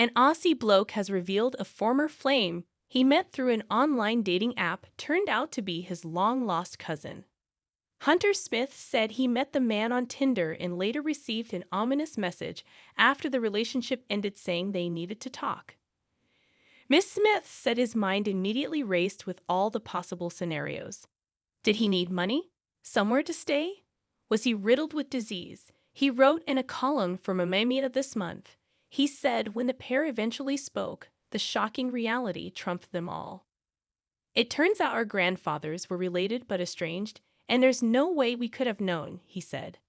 An Aussie bloke has revealed a former flame he met through an online dating app turned out to be his long-lost cousin. Hunter Smith said he met the man on Tinder and later received an ominous message after the relationship ended saying they needed to talk. Miss Smith said his mind immediately raced with all the possible scenarios. Did he need money? Somewhere to stay? Was he riddled with disease? He wrote in a column for Mamamia this month. He said when the pair eventually spoke, the shocking reality trumped them all. It turns out our grandfathers were related but estranged, and there's no way we could have known, he said.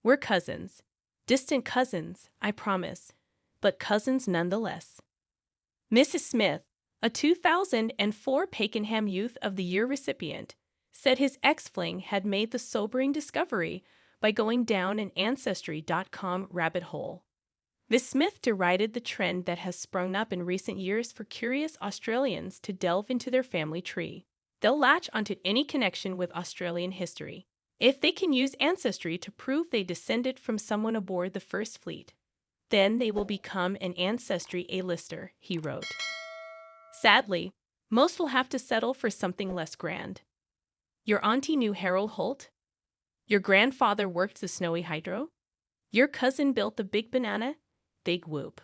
We're cousins. Distant cousins, I promise, but cousins nonetheless. Mrs. Smith, a 2004 Pakenham Youth of the Year recipient, said his ex-fling had made the sobering discovery by going down an Ancestry.com rabbit hole. Miss Smith derided the trend that has sprung up in recent years for curious Australians to delve into their family tree. They'll latch onto any connection with Australian history, if they can use Ancestry to prove they descended from someone aboard the First Fleet. Then they will become an Ancestry A-lister, he wrote. Sadly, most will have to settle for something less grand. Your auntie knew Harold Holt? Your grandfather worked the Snowy Hydro? Your cousin built the Big Banana? Big whoop.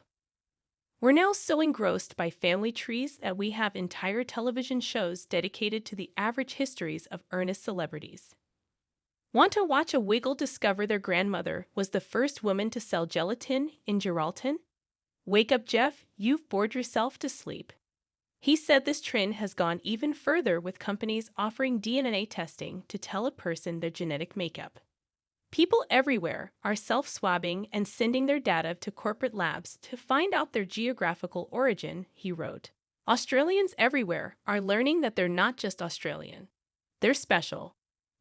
We're now so engrossed by family trees that we have entire television shows dedicated to the average histories of earnest celebrities. Want to watch a Wiggle discover their grandmother was the first woman to sell gelatin in Geraldton? Wake up, Jeff, you've bored yourself to sleep. He said this trend has gone even further with companies offering DNA testing to tell a person their genetic makeup. People everywhere are self-swabbing and sending their data to corporate labs to find out their geographical origin, he wrote. Australians everywhere are learning that they're not just Australian. They're special.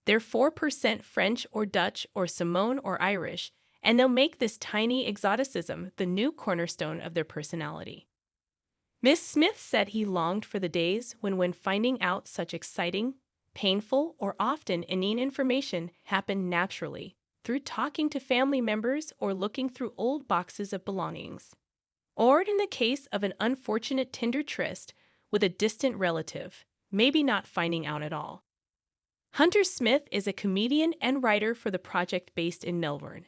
They're 4% French or Dutch or Samoan or Irish, and they'll make this tiny exoticism the new cornerstone of their personality. Miss Smith said he longed for the days when finding out such exciting, painful, or often inane information happened naturally, through talking to family members or looking through old boxes of belongings. Or in the case of an unfortunate Tinder tryst with a distant relative, maybe not finding out at all. Hunter Smith is a comedian and writer for the project based in Melbourne.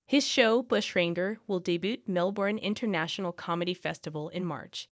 His show, Bushranger, will debut Melbourne International Comedy Festival in March.